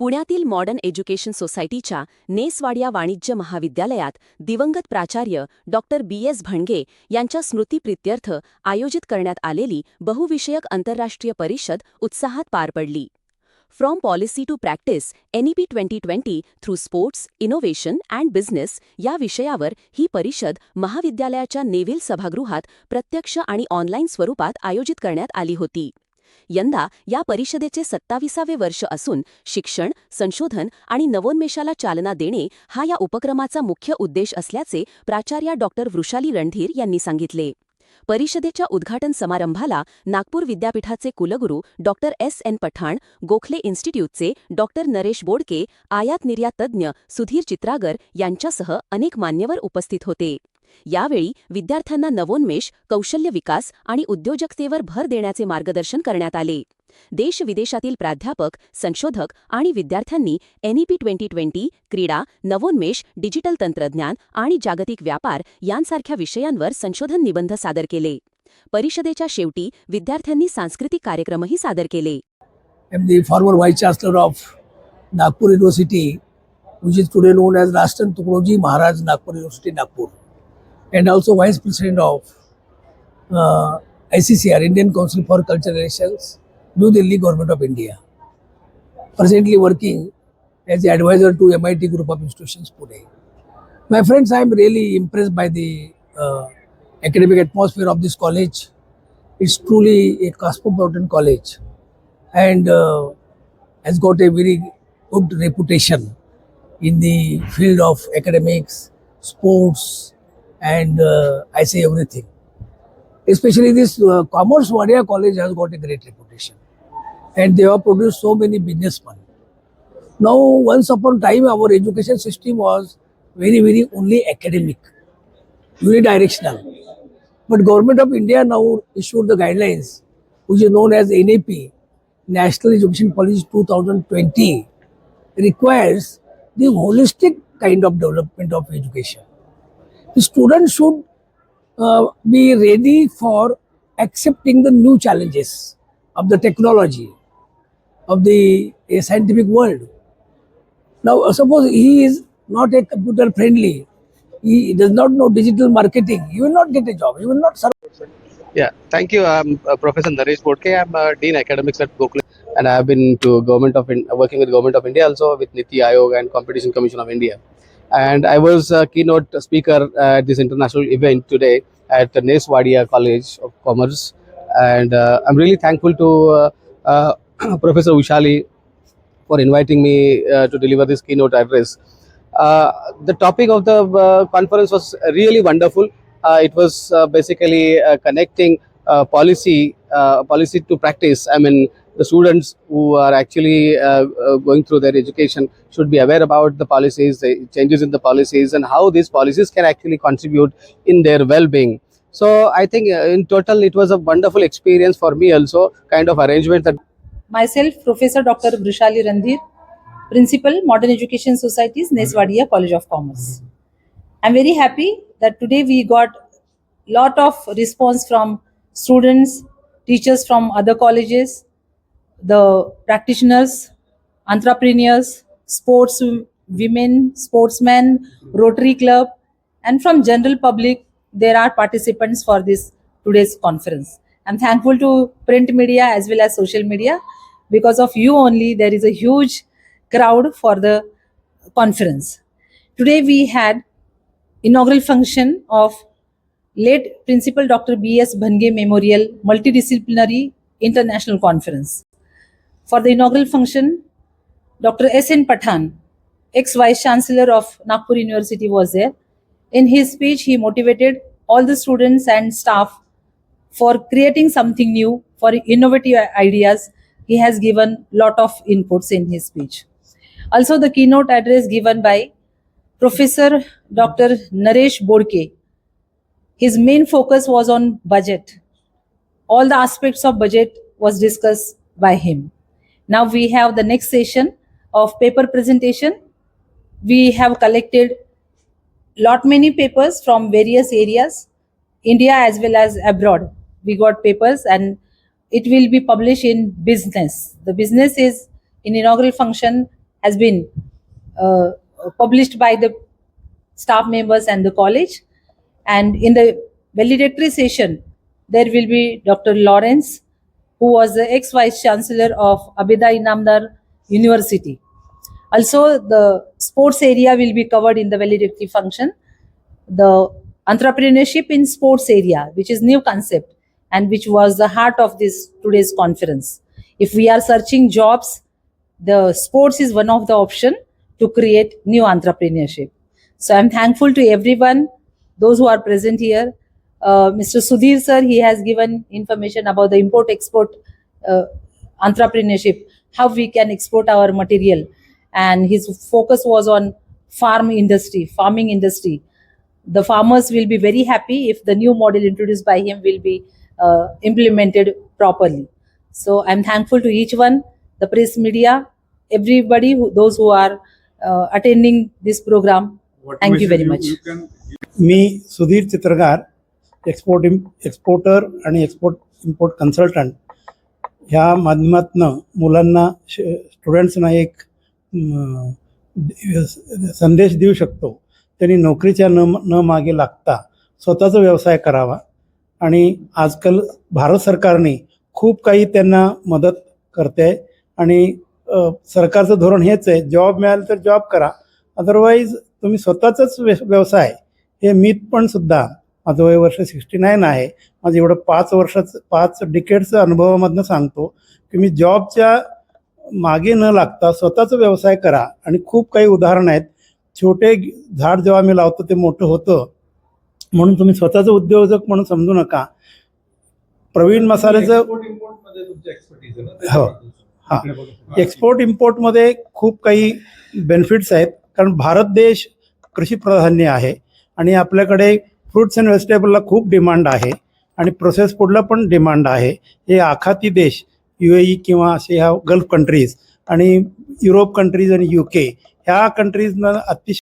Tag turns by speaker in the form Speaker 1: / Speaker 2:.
Speaker 1: पुण्यातील modern education सोसायटीच्या नेसवाडिया वाणिज्य महाविद्यालयात दिवंगत प्राचार्य डॉक्टर BS भणगे यांच्या स्मृतिप्रित्यर्थ आयोजित करण्यात आलेली बहुविषयक आंतरराष्ट्रीय परिषद उत्साहात पार पडली. From policy to practice NEP 2020 through sports, innovation and business या विषयावर ही परिषद महाविद्यालयाच्या नेव्हिल सभागृहात प्रत्यक्ष आणि ऑनलाईन स्वरूपात आयोजित करण्यात आली होती. यंदा या परिषदेचे 27वे वर्ष असून शिक्षण, संशोधन आणि नवोन्मेषाला चालना देणे हा या उपक्रमाचा मुख्य उद्देश असल्याचे प्राचार्या डॉक्टर वृषाली रणधीर यांनी सांगितले. परिषदेच्या उद्घाटन समारंभाला नागपूर विद्यापीठाचे कुलगुरू डॉक्टर SN पठाण, गोखले इन्स्टिट्यूटचे डॉक्टर नरेश बोडके, आयात निर्यात तज्ज्ञ सुधीर चित्रागर यांच्यासह अनेक मान्यवर उपस्थित होते. यावेळी विद्यार्थ्यांना नवोन्मेष, कौशल्य विकास आणि उद्योजकतेवर भर देण्याचे मार्गदर्शन करण्यात आले. देश-विदेशातील प्राध्यापक, संशोधक आणि विद्यार्थ्यांनी NEP 2020, क्रीडा, नवोन्मेष, डिजिटल तंत्रज्ञान आणि जागतिक व्यापार यांसारख्या विषयांवर संशोधन निबंध सादर केले. परिषदेच्या शेवटी विद्यार्थ्यांनी सांस्कृतिक कार्यक्रमही सादर केले.
Speaker 2: I am the former Vice Chancellor of Nagpur University, which is today known as Rashtan Tukaroji Maharaj Nagpur University, Nagpur, and also Vice President of ICCR, Indian Council for Cultural Relations, New Delhi, Government of India. Presently working as the advisor to MIT Group of Institutions, Pune. My friends, I am really impressed by the academic atmosphere of this college. It's truly a cosmopolitan college and has got a very good reputation in the field of academics, sports, and I say everything. Especially this Commerce Wadia College has got a great reputation, and they have produced so many businessmen. Now, once upon a time, our education system was very only academic, unidirectional. But Government of India now issued the guidelines, which is known as NEP, National Education Policy 2020, requires the holistic kind of development of education. The students should be ready for accepting the new challenges of the technology, of the scientific world. Now, suppose he is not a computer friendly, he does not know digital marketing, he will not get a job, he will not survive.
Speaker 3: Yeah, thank you. I'm Professor Naresh Bodke. I'm Dean Academics at Gokhale, and I have been to working with Government of India, also with Niti Aayog and Competition Commission of India. And I was a keynote speaker at this international event today at the Neswadia College of Commerce, and I'm really thankful to Professor Ushali for inviting me to deliver this keynote address. The topic of the conference was really wonderful. It was basically connecting policy to practice. I mean, the students who are actually going through their education should be aware about the policies, the changes in the policies, and how these policies can actually contribute in their well-being. So I think in total it was a wonderful experience for me also, kind of arrangement that.
Speaker 4: Myself, Professor Dr. Vrushali Randhir, Principal, Modern Education Societies, Neswadia College of Commerce. I'm very happy that today we got lot of response from students, teachers from other colleges, the practitioners, entrepreneurs, sports women, sportsmen, Rotary Club, and from general public. There are participants for this today's conference. I'm thankful to print media as well as social media. Because of you only, there is a huge crowd for the conference. Today we had inaugural function of late Principal Dr. BS Bhenge Memorial Multidisciplinary International Conference. For the inaugural function, Dr. SN Patan, ex-Vice Chancellor of Nagpur University, was there. In his speech, he motivated all the students and staff for creating something new, for innovative ideas. He has given lot of inputs in his speech. Also, the keynote address given by Professor Dr. Naresh Bodke. His main focus was on budget. All the aspects of budget was discussed by him. Now we have the next session of paper presentation. We have collected many papers from various areas, India as well as abroad. We got papers and it will be published in business. The business is in inaugural function has been published by the staff members and the college. And in the valedictory session, there will be Dr. Lawrence, who was the ex-vice chancellor of Abida Inamdar University. Also, the sports area will be covered in the valedictory function. The entrepreneurship in sports area, which is new concept and which was the heart of this today's conference. If we are searching jobs, the sports is one of the option to create new entrepreneurship. So I'm thankful to everyone, those who are present here. Mr. Sudhir sir, he has given information about the import-export entrepreneurship, how we can export our material. And his focus was on farming industry. The farmers will be very happy if the new model introduced by him will be implemented properly. So I'm thankful to each one, the press media, everybody, those who are attending this program. Thank you very much.
Speaker 5: मी Sudhir Chitragar, exporter आणि import consultant ह्या माध्यमातून मुलांना स्टुडंट्सना एक संदेश देऊ शकतो. त्यांनी नोकरीच्या न मागे लागता स्वतःचा व्यवसाय करावा. आणि आजकाल भारत सरकारने खूप काही त्यांना मदत करते आणि सरकारचं धोरण हेच आहे, जॉब मिळाला तर जॉब करा, अदरवाईज तुम्ही स्वतःचाच व्यवसाय. हे मी पण सुद्धा, माझं वय वर्ष 69 आहे, माझं एवढं 5 डिकेड्सचं अनुभवामधनं सांगतो की मी जॉबच्या मागे न लागता स्वतःचा व्यवसाय करा. आणि खूप काही उदाहरण आहेत. छोटे झाड जेव्हा मी लावतो ते मोठं होतं, म्हणून तुम्ही स्वतःचं उद्योजक म्हणून समजू नका. प्रवीण मसाल्याचं हो हां, एक्सपोर्ट इम्पोर्टमध्ये खूप काही बेनिफिट्स आहेत. कारण भारत देश कृषीप्रधान्य आहे आणि आपल्याकडे फ्रूट्स अँड व्हेजिटेबलला खूप डिमांड आहे आणि प्रोसेस फूडला पण डिमांड आहे. हे आखाती देश UAE किंवा असे ह्या गल्फ कंट्रीज आणि युरोप कंट्रीज आणि UK ह्या कंट्रीजनं अतिशय